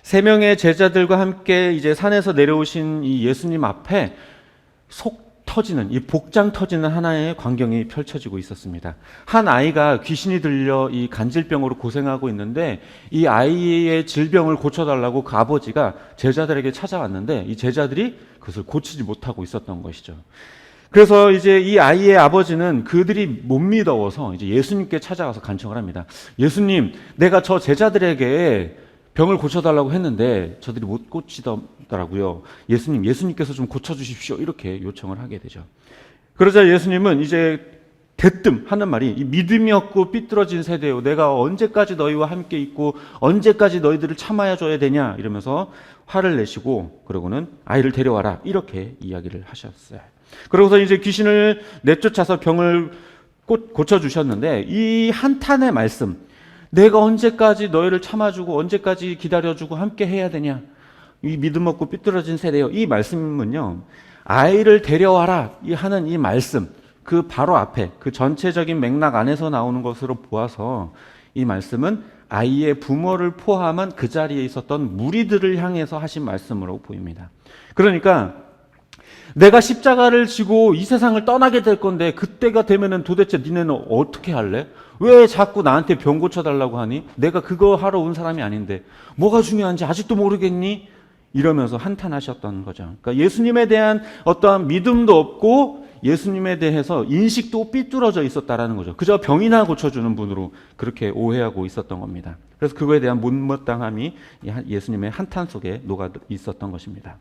세 명의 제자들과 함께 이제 산에서 내려오신 이 예수님 앞에 속 터지는, 이 복장 터지는 하나의 광경이 펼쳐지고 있었습니다. 한 아이가 귀신이 들려 이 간질병으로 고생하고 있는데, 이 아이의 질병을 고쳐달라고 그 아버지가 제자들에게 찾아왔는데, 이 제자들이 그것을 고치지 못하고 있었던 것이죠. 그래서 이제 이 아이의 아버지는 그들이 못 믿어서 이제 예수님께 찾아가서 간청을 합니다. 예수님, 내가 저 제자들에게 병을 고쳐달라고 했는데 저들이 못 고치더라고요. 예수님께서 좀 고쳐주십시오. 이렇게 요청을 하게 되죠. 그러자 예수님은 이제 대뜸 하는 말이, 이 믿음이 없고 삐뚤어진 세대요, 내가 언제까지 너희와 함께 있고 언제까지 너희들을 참아야 줘야 되냐, 이러면서 화를 내시고, 그러고는 아이를 데려와라, 이렇게 이야기를 하셨어요. 그러고서 이제 귀신을 내쫓아서 병을 고쳐주셨는데, 이 한탄의 말씀, 내가 언제까지 너희를 참아주고 언제까지 기다려주고 함께 해야 되냐, 이 믿음 없고 삐뚤어진 세대요, 이 말씀은요, 아이를 데려와라 하는 이 말씀, 그 바로 앞에 그 전체적인 맥락 안에서 나오는 것으로 보아서 이 말씀은 아이의 부모를 포함한 그 자리에 있었던 무리들을 향해서 하신 말씀으로 보입니다. 그러니까 내가 십자가를 지고 이 세상을 떠나게 될 건데, 그때가 되면은 도대체 니네는 어떻게 할래? 왜 자꾸 나한테 병 고쳐달라고 하니? 내가 그거 하러 온 사람이 아닌데 뭐가 중요한지 아직도 모르겠니? 이러면서 한탄하셨던 거죠. 그러니까 예수님에 대한 어떠한 믿음도 없고 예수님에 대해서 인식도 삐뚤어져 있었다라는 거죠. 그저 병이나 고쳐주는 분으로 그렇게 오해하고 있었던 겁니다. 그래서 그거에 대한 못마땅함이 예수님의 한탄 속에 녹아 있었던 것입니다.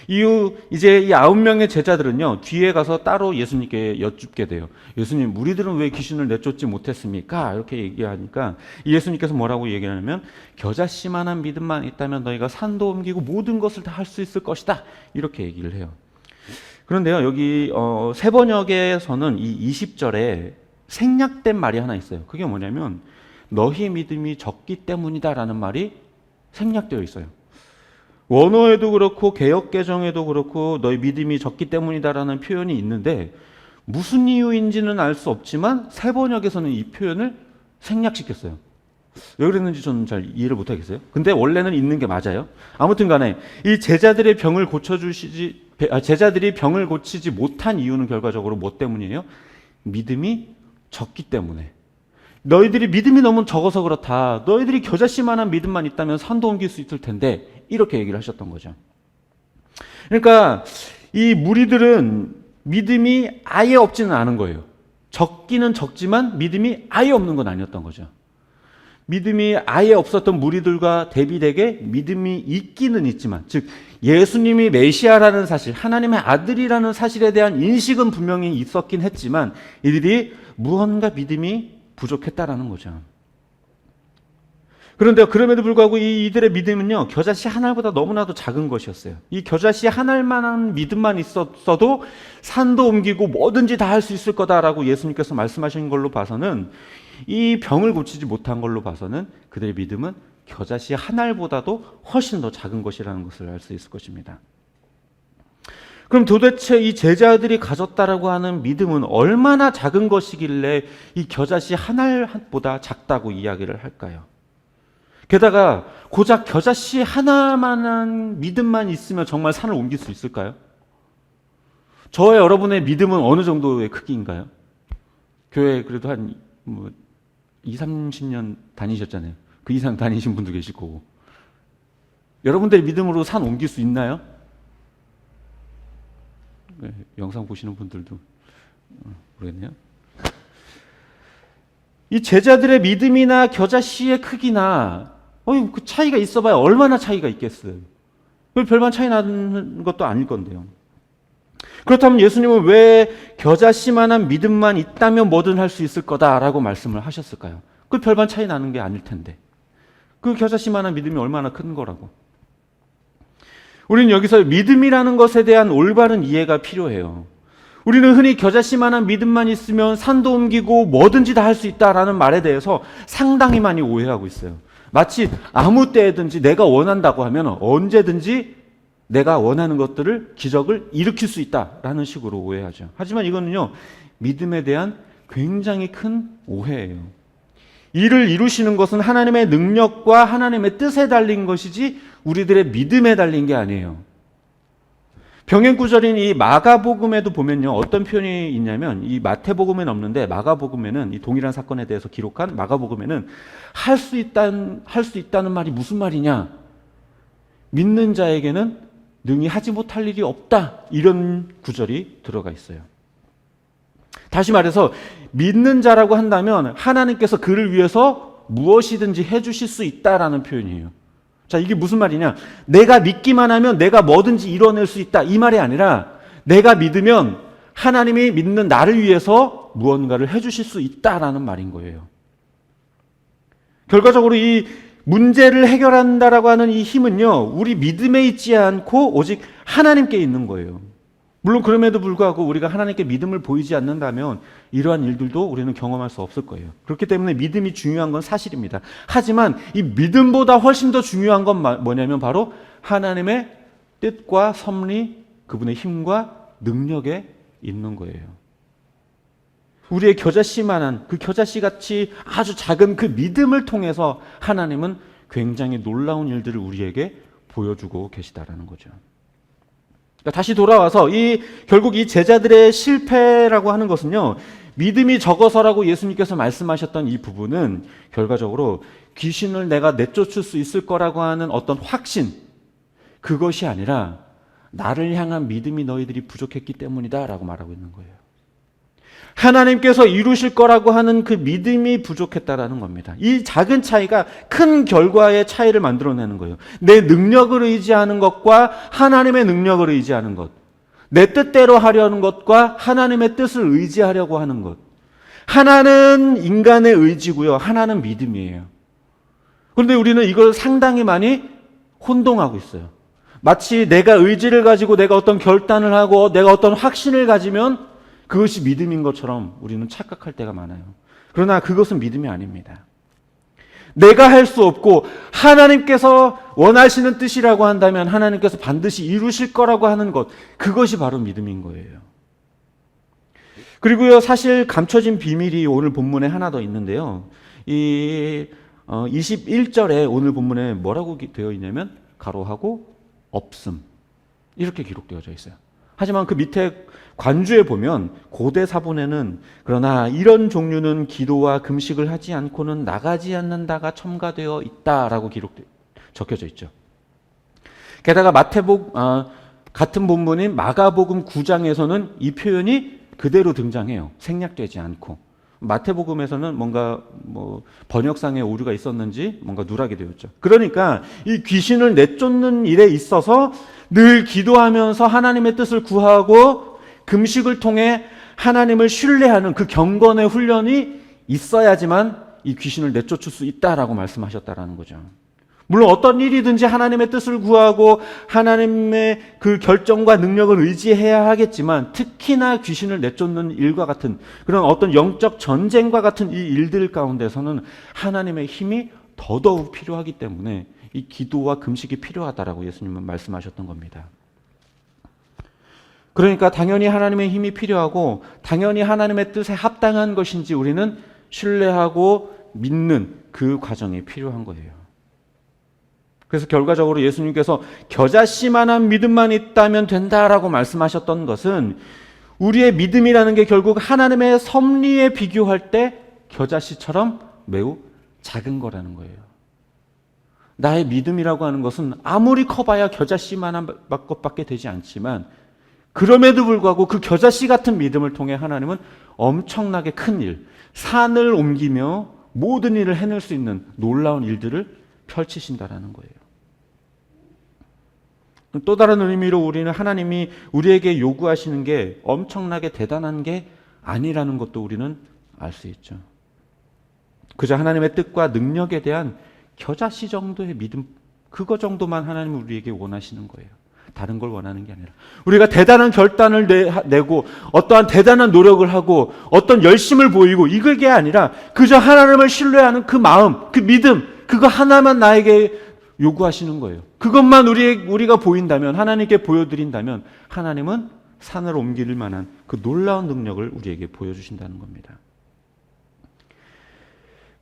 이후 이제 이 9명의 제자들은요, 뒤에 가서 따로 예수님께 여쭙게 돼요. 예수님, 우리들은 왜 귀신을 내쫓지 못했습니까? 이렇게 얘기하니까 예수님께서 뭐라고 얘기하냐면, 겨자씨만한 믿음만 있다면 너희가 산도 옮기고 모든 것을 다 할 수 있을 것이다, 이렇게 얘기를 해요. 그런데요, 여기 세 번역에서는 이 20절에 생략된 말이 하나 있어요. 그게 뭐냐면, 너희 믿음이 적기 때문이다라는 말이 생략되어 있어요. 원어에도 그렇고 개역개정에도 그렇고 너희 믿음이 적기 때문이다라는 표현이 있는데, 무슨 이유인지는 알 수 없지만 세 번역에서는 이 표현을 생략시켰어요. 왜 그랬는지 저는 잘 이해를 못하겠어요. 근데 원래는 있는 게 맞아요. 아무튼 간에 이 제자들이 병을 고치지 못한 이유는 결과적으로 뭐 때문이에요? 믿음이 적기 때문에. 너희들이 믿음이 너무 적어서 그렇다. 너희들이 겨자씨만한 믿음만 있다면 산도 옮길 수 있을 텐데, 이렇게 얘기를 하셨던 거죠. 그러니까 이 무리들은 믿음이 아예 없지는 않은 거예요. 적기는 적지만 믿음이 아예 없는 건 아니었던 거죠. 믿음이 아예 없었던 무리들과 대비되게 믿음이 있기는 있지만, 즉 예수님이 메시아라는 사실, 하나님의 아들이라는 사실에 대한 인식은 분명히 있었긴 했지만 이들이 무언가 믿음이 부족했다라는 거죠. 그런데 그럼에도 불구하고 이들의 믿음은요, 겨자씨 한 알보다 너무나도 작은 것이었어요. 이 겨자씨 한 알만한 믿음만 있었어도 산도 옮기고 뭐든지 다 할 수 있을 거다라고 예수님께서 말씀하신 걸로 봐서는, 이 병을 고치지 못한 걸로 봐서는 그들의 믿음은 겨자씨 한 알보다도 훨씬 더 작은 것이라는 것을 알 수 있을 것입니다. 그럼 도대체 이 제자들이 가졌다라고 하는 믿음은 얼마나 작은 것이길래 이 겨자씨 한 알보다 작다고 이야기를 할까요? 게다가 고작 겨자씨 하나만한 믿음만 있으면 정말 산을 옮길 수 있을까요? 저와 여러분의 믿음은 어느 정도의 크기인가요? 교회 그래도 한 20, 30년 다니셨잖아요. 그 이상 다니신 분도 계실 거고. 여러분들의 믿음으로 산 옮길 수 있나요? 네, 영상 보시는 분들도 모르겠네요. 이 제자들의 믿음이나 겨자씨의 크기나 그 차이가 있어봐야 얼마나 차이가 있겠어요. 별반 차이 나는 것도 아닐 건데요. 그렇다면 예수님은 왜 겨자씨만한 믿음만 있다면 뭐든 할 수 있을 거다라고 말씀을 하셨을까요? 그 별반 차이 나는 게 아닐 텐데. 그 겨자씨만한 믿음이 얼마나 큰 거라고. 우리는 여기서 믿음이라는 것에 대한 올바른 이해가 필요해요. 우리는 흔히 겨자씨만한 믿음만 있으면 산도 옮기고 뭐든지 다 할 수 있다라는 말에 대해서 상당히 많이 오해하고 있어요. 마치 아무 때든지 내가 원한다고 하면 언제든지 내가 원하는 것들을, 기적을 일으킬 수 있다라는 식으로 오해하죠. 하지만 이거는요, 믿음에 대한 굉장히 큰 오해예요. 이를 이루시는 것은 하나님의 능력과 하나님의 뜻에 달린 것이지 우리들의 믿음에 달린 게 아니에요. 병행구절인 이 마가복음에도 보면요, 어떤 표현이 있냐면, 이 마태복음에는 없는데 마가복음에는, 이 동일한 사건에 대해서 기록한 마가복음에는 할 수 있다는 말이 무슨 말이냐? 믿는 자에게는 능히 하지 못할 일이 없다, 이런 구절이 들어가 있어요. 다시 말해서 믿는 자라고 한다면 하나님께서 그를 위해서 무엇이든지 해주실 수 있다라는 표현이에요. 자, 이게 무슨 말이냐? 내가 믿기만 하면 내가 뭐든지 이뤄낼 수 있다, 이 말이 아니라 내가 믿으면 하나님이 믿는 나를 위해서 무언가를 해주실 수 있다라는 말인 거예요. 결과적으로 이 문제를 해결한다라고 하는 이 힘은요, 우리 믿음에 있지 않고 오직 하나님께 있는 거예요. 물론 그럼에도 불구하고 우리가 하나님께 믿음을 보이지 않는다면 이러한 일들도 우리는 경험할 수 없을 거예요. 그렇기 때문에 믿음이 중요한 건 사실입니다. 하지만 이 믿음보다 훨씬 더 중요한 건 뭐냐면 바로 하나님의 뜻과 섭리, 그분의 힘과 능력에 있는 거예요. 우리의 겨자씨만한, 그 겨자씨같이 아주 작은 그 믿음을 통해서 하나님은 굉장히 놀라운 일들을 우리에게 보여주고 계시다라는 거죠. 다시 돌아와서 결국 이 제자들의 실패라고 하는 것은요, 믿음이 적어서라고 예수님께서 말씀하셨던 이 부분은 결과적으로 귀신을 내가 내쫓을 수 있을 거라고 하는 어떤 확신, 그것이 아니라 나를 향한 믿음이 너희들이 부족했기 때문이다 라고 말하고 있는 거예요. 하나님께서 이루실 거라고 하는 그 믿음이 부족했다라는 겁니다. 이 작은 차이가 큰 결과의 차이를 만들어내는 거예요. 내 능력을 의지하는 것과 하나님의 능력을 의지하는 것, 내 뜻대로 하려는 것과 하나님의 뜻을 의지하려고 하는 것. 하나는 인간의 의지고요, 하나는 믿음이에요. 그런데 우리는 이걸 상당히 많이 혼동하고 있어요. 마치 내가 의지를 가지고 내가 어떤 결단을 하고 내가 어떤 확신을 가지면 그것이 믿음인 것처럼 우리는 착각할 때가 많아요. 그러나 그것은 믿음이 아닙니다. 내가 할 수 없고 하나님께서 원하시는 뜻이라고 한다면 하나님께서 반드시 이루실 거라고 하는 것, 그것이 바로 믿음인 거예요. 그리고요, 사실 감춰진 비밀이 오늘 본문에 하나 더 있는데요. 21절에 오늘 본문에 뭐라고 되어 있냐면 가로하고 없음, 이렇게 기록되어져 있어요. 하지만 그 밑에 관주에 보면 고대 사본에는 그러나 이런 종류는 기도와 금식을 하지 않고는 나가지 않는다가 첨가되어 있다라고 적혀져 있죠. 게다가 같은 본문인 마가복음 9장에서는 이 표현이 그대로 등장해요. 생략되지 않고. 마태복음에서는 뭔가 번역상의 오류가 있었는지 뭔가 누락이 되었죠. 그러니까 이 귀신을 내쫓는 일에 있어서 늘 기도하면서 하나님의 뜻을 구하고 금식을 통해 하나님을 신뢰하는 그 경건의 훈련이 있어야지만 이 귀신을 내쫓을 수 있다라고 말씀하셨다라는 거죠. 물론 어떤 일이든지 하나님의 뜻을 구하고 하나님의 그 결정과 능력을 의지해야 하겠지만 특히나 귀신을 내쫓는 일과 같은 그런 어떤 영적 전쟁과 같은 이 일들 가운데서는 하나님의 힘이 더더욱 필요하기 때문에 이 기도와 금식이 필요하다라고 예수님은 말씀하셨던 겁니다. 그러니까 당연히 하나님의 힘이 필요하고 당연히 하나님의 뜻에 합당한 것인지 우리는 신뢰하고 믿는 그 과정이 필요한 거예요. 그래서 결과적으로 예수님께서 겨자씨만한 믿음만 있다면 된다라고 말씀하셨던 것은 우리의 믿음이라는 게 결국 하나님의 섭리에 비교할 때 겨자씨처럼 매우 작은 거라는 거예요. 나의 믿음이라고 하는 것은 아무리 커봐야 겨자씨만한 것밖에 되지 않지만 그럼에도 불구하고 그 겨자씨 같은 믿음을 통해 하나님은 엄청나게 큰 일, 산을 옮기며 모든 일을 해낼 수 있는 놀라운 일들을 펼치신다라는 거예요. 또 다른 의미로 우리는 하나님이 우리에게 요구하시는 게 엄청나게 대단한 게 아니라는 것도 우리는 알 수 있죠. 그저 하나님의 뜻과 능력에 대한 겨자씨 정도의 믿음, 그거 정도만 하나님은 우리에게 원하시는 거예요. 다른 걸 원하는 게 아니라 우리가 대단한 결단을 내고 어떠한 대단한 노력을 하고 어떤 열심을 보이고 이게 아니라 그저 하나님을 신뢰하는 그 마음, 그 믿음, 그거 하나만 나에게 요구하시는 거예요. 그것만 우리가 보인다면, 하나님께 보여드린다면 하나님은 산을 옮길 만한 그 놀라운 능력을 우리에게 보여주신다는 겁니다.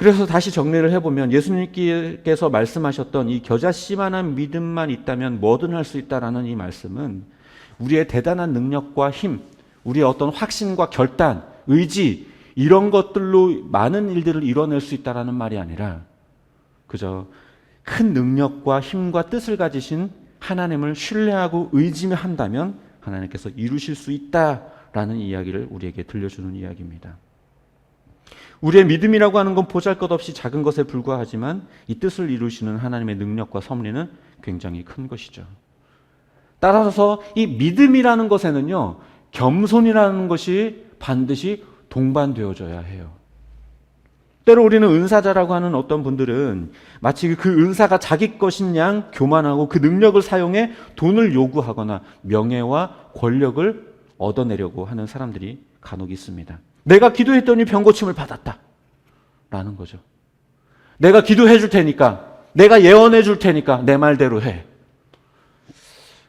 그래서 다시 정리를 해보면 예수님께서 말씀하셨던 이 겨자씨만한 믿음만 있다면 뭐든 할 수 있다라는 이 말씀은 우리의 대단한 능력과 힘, 우리의 어떤 확신과 결단, 의지 이런 것들로 많은 일들을 이뤄낼 수 있다라는 말이 아니라 그저 큰 능력과 힘과 뜻을 가지신 하나님을 신뢰하고 의지한다면 하나님께서 이루실 수 있다라는 이야기를 우리에게 들려주는 이야기입니다. 우리의 믿음이라고 하는 건 보잘것없이 작은 것에 불과하지만 이 뜻을 이루시는 하나님의 능력과 섭리는 굉장히 큰 것이죠. 따라서 이 믿음이라는 것에는요, 겸손이라는 것이 반드시 동반되어져야 해요. 때로 우리는 은사자라고 하는 어떤 분들은 마치 그 은사가 자기 것인 양 교만하고 그 능력을 사용해 돈을 요구하거나 명예와 권력을 얻어내려고 하는 사람들이 간혹 있습니다. 내가 기도했더니 병고침을 받았다 라는 거죠. 내가 기도해 줄 테니까, 내가 예언해 줄 테니까 내 말대로 해.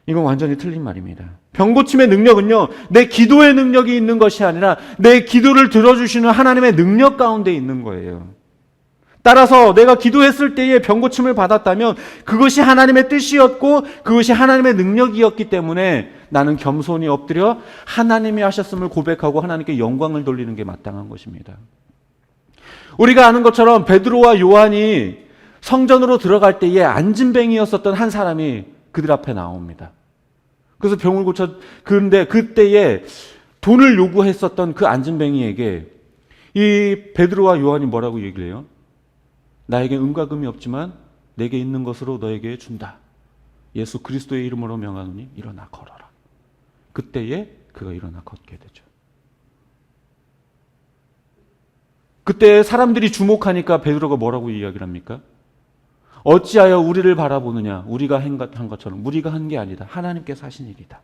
이건 완전히 틀린 말입니다. 병고침의 능력은요, 내 기도의 능력이 있는 것이 아니라 내 기도를 들어주시는 하나님의 능력 가운데 있는 거예요. 따라서 내가 기도했을 때에 병고침을 받았다면 그것이 하나님의 뜻이었고 그것이 하나님의 능력이었기 때문에 나는 겸손히 엎드려 하나님이 하셨음을 고백하고 하나님께 영광을 돌리는 게 마땅한 것입니다. 우리가 아는 것처럼 베드로와 요한이 성전으로 들어갈 때에 안진뱅이였었던 한 사람이 그들 앞에 나옵니다. 그래서 병을 그런데 그때에 돈을 요구했었던 그 안진뱅이에게 이 베드로와 요한이 뭐라고 얘기를 해요? 나에게 은과 금이 없지만 내게 있는 것으로 너에게 준다. 예수 그리스도의 이름으로 명하노니 일어나 걸어라. 그때에 그가 일어나 걷게 되죠. 그때 사람들이 주목하니까 베드로가 뭐라고 이야기를 합니까? 어찌하여 우리를 바라보느냐? 우리가 한 것처럼 우리가 한 게 아니다. 하나님께서 하신 일이다.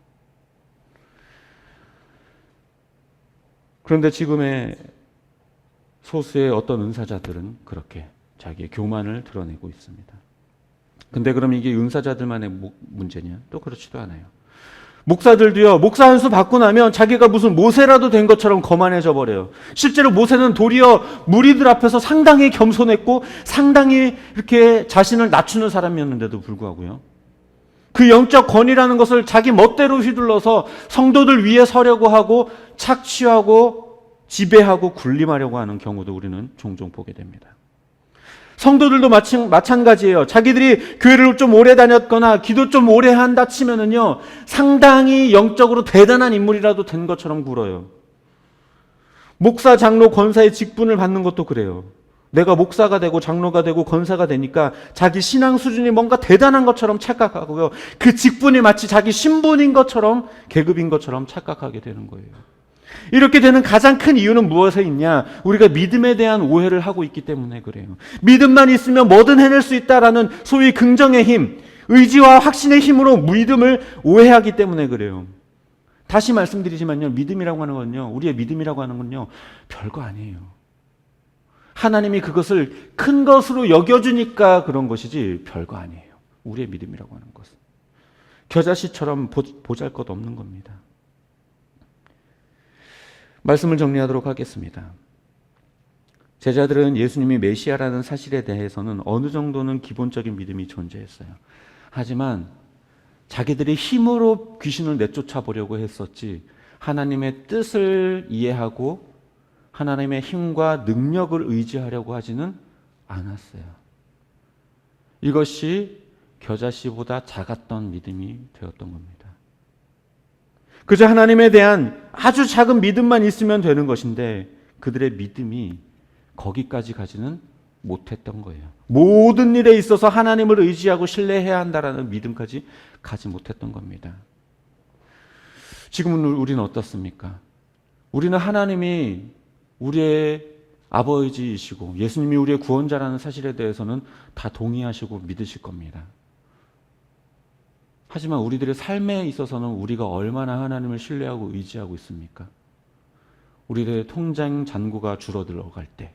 그런데 지금의 소수의 어떤 은사자들은 그렇게 자기의 교만을 드러내고 있습니다. 근데 그럼 이게 은사자들만의 문제냐? 또 그렇지도 않아요. 목사들도요, 목사 한 수 받고 나면 자기가 무슨 모세라도 된 것처럼 거만해져 버려요. 실제로 모세는 도리어 무리들 앞에서 상당히 겸손했고 상당히 이렇게 자신을 낮추는 사람이었는데도 불구하고요. 그 영적 권위라는 것을 자기 멋대로 휘둘러서 성도들 위에 서려고 하고 착취하고 지배하고 군림하려고 하는 경우도 우리는 종종 보게 됩니다. 성도들도 마찬가지예요. 자기들이 교회를 좀 오래 다녔거나 기도 좀 오래 한다 치면은요, 상당히 영적으로 대단한 인물이라도 된 것처럼 굴어요. 목사, 장로, 권사의 직분을 받는 것도 그래요. 내가 목사가 되고 장로가 되고 권사가 되니까 자기 신앙 수준이 뭔가 대단한 것처럼 착각하고요. 그 직분이 마치 자기 신분인 것처럼, 계급인 것처럼 착각하게 되는 거예요. 이렇게 되는 가장 큰 이유는 무엇에 있냐? 우리가 믿음에 대한 오해를 하고 있기 때문에 그래요. 믿음만 있으면 뭐든 해낼 수 있다라는 소위 긍정의 힘, 의지와 확신의 힘으로 믿음을 오해하기 때문에 그래요. 다시 말씀드리지만요, 믿음이라고 하는 건요, 우리의 믿음이라고 하는 건요, 별거 아니에요. 하나님이 그것을 큰 것으로 여겨주니까 그런 것이지 별거 아니에요. 우리의 믿음이라고 하는 것은 겨자씨처럼 보잘것없는 겁니다. 말씀을 정리하도록 하겠습니다. 제자들은 예수님이 메시아라는 사실에 대해서는 어느 정도는 기본적인 믿음이 존재했어요. 하지만 자기들의 힘으로 귀신을 내쫓아 보려고 했었지 하나님의 뜻을 이해하고 하나님의 힘과 능력을 의지하려고 하지는 않았어요. 이것이 겨자씨보다 작았던 믿음이 되었던 겁니다. 그저 하나님에 대한 아주 작은 믿음만 있으면 되는 것인데 그들의 믿음이 거기까지 가지는 못했던 거예요. 모든 일에 있어서 하나님을 의지하고 신뢰해야 한다라는 믿음까지 가지 못했던 겁니다. 지금은 우리는 어떻습니까? 우리는 하나님이 우리의 아버지이시고 예수님이 우리의 구원자라는 사실에 대해서는 다 동의하시고 믿으실 겁니다. 하지만 우리들의 삶에 있어서는 우리가 얼마나 하나님을 신뢰하고 의지하고 있습니까? 우리들의 통장 잔고가 줄어들어갈 때,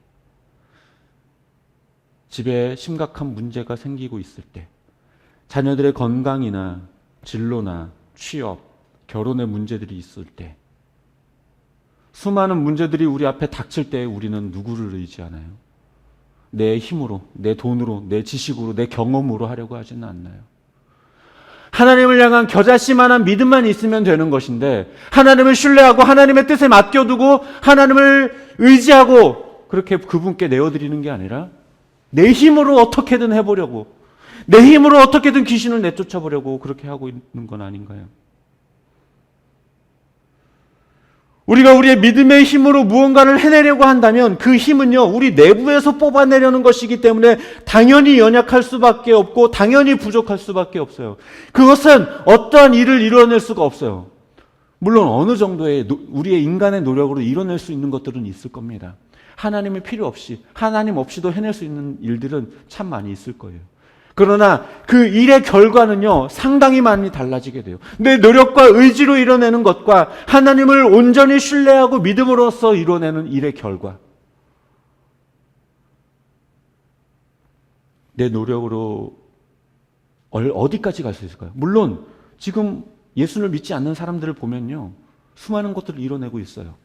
집에 심각한 문제가 생기고 있을 때, 자녀들의 건강이나 진로나 취업, 결혼의 문제들이 있을 때, 수많은 문제들이 우리 앞에 닥칠 때 우리는 누구를 의지하나요? 내 힘으로, 내 돈으로, 내 지식으로, 내 경험으로 하려고 하지는 않나요? 하나님을 향한 겨자씨만한 믿음만 있으면 되는 것인데 하나님을 신뢰하고 하나님의 뜻에 맡겨두고 하나님을 의지하고 그렇게 그분께 내어드리는 게 아니라 내 힘으로 어떻게든 해보려고, 내 힘으로 어떻게든 귀신을 내쫓아보려고 그렇게 하고 있는 건 아닌가요? 우리가 우리의 믿음의 힘으로 무언가를 해내려고 한다면 그 힘은요, 우리 내부에서 뽑아내려는 것이기 때문에 당연히 연약할 수밖에 없고 당연히 부족할 수밖에 없어요. 그것은 어떠한 일을 이뤄낼 수가 없어요. 물론 어느 정도의 우리의 인간의 노력으로 이뤄낼 수 있는 것들은 있을 겁니다. 하나님의 필요 없이, 하나님 없이도 해낼 수 있는 일들은 참 많이 있을 거예요. 그러나 그 일의 결과는요, 상당히 많이 달라지게 돼요. 내 노력과 의지로 이뤄내는 것과 하나님을 온전히 신뢰하고 믿음으로써 이뤄내는 일의 결과. 내 노력으로 어디까지 갈 수 있을까요? 물론 지금 예수를 믿지 않는 사람들을 보면요, 수많은 것들을 이뤄내고 있어요.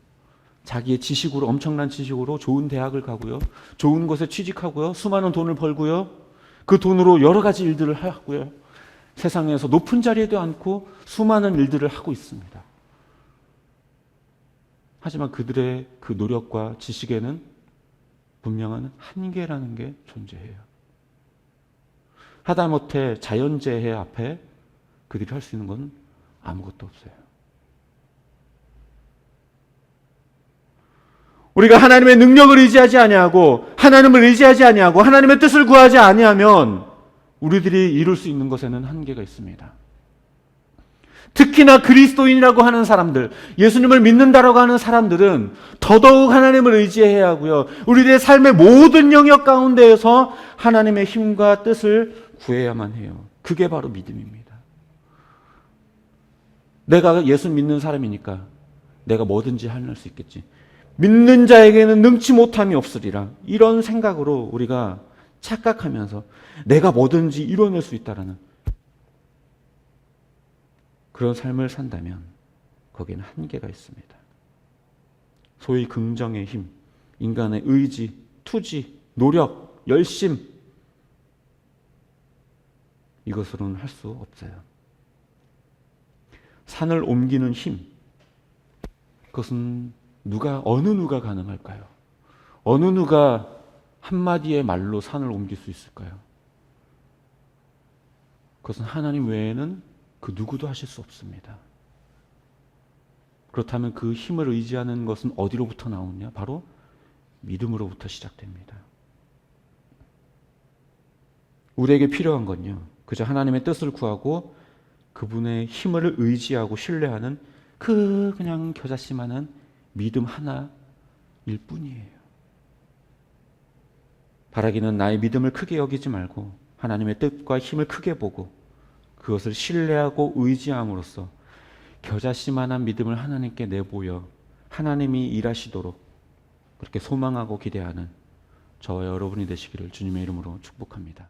자기의 지식으로, 엄청난 지식으로 좋은 대학을 가고요, 좋은 곳에 취직하고요, 수많은 돈을 벌고요, 그 돈으로 여러 가지 일들을 하고요, 세상에서 높은 자리에도 앉고 수많은 일들을 하고 있습니다. 하지만 그들의 그 노력과 지식에는 분명한 한계라는 게 존재해요. 하다못해 자연재해 앞에 그들이 할 수 있는 건 아무것도 없어요. 우리가 하나님의 능력을 의지하지 아니하고 하나님을 의지하지 아니하고 하나님의 뜻을 구하지 아니하면 우리들이 이룰 수 있는 것에는 한계가 있습니다. 특히나 그리스도인이라고 하는 사람들, 예수님을 믿는다라고 하는 사람들은 더더욱 하나님을 의지해야 하고요, 우리들의 삶의 모든 영역 가운데에서 하나님의 힘과 뜻을 구해야만 해요. 그게 바로 믿음입니다. 내가 예수 믿는 사람이니까 내가 뭐든지 할 수 있겠지, 믿는 자에게는 능치 못함이 없으리라, 이런 생각으로 우리가 착각하면서 내가 뭐든지 이뤄낼 수 있다라는 그런 삶을 산다면 거기에는 한계가 있습니다. 소위 긍정의 힘, 인간의 의지, 투지, 노력, 열심, 이것으로는 할 수 없어요. 산을 옮기는 힘, 그것은 어느 누가 가능할까요? 어느 누가 한마디의 말로 산을 옮길 수 있을까요? 그것은 하나님 외에는 그 누구도 하실 수 없습니다. 그렇다면 그 힘을 의지하는 것은 어디로부터 나오느냐? 바로 믿음으로부터 시작됩니다. 우리에게 필요한 건요, 그저 하나님의 뜻을 구하고 그분의 힘을 의지하고 신뢰하는 그냥 겨자씨만한 믿음 하나일 뿐이에요. 바라기는 나의 믿음을 크게 여기지 말고 하나님의 뜻과 힘을 크게 보고 그것을 신뢰하고 의지함으로써 겨자씨만한 믿음을 하나님께 내보여 하나님이 일하시도록 그렇게 소망하고 기대하는 저와 여러분이 되시기를 주님의 이름으로 축복합니다.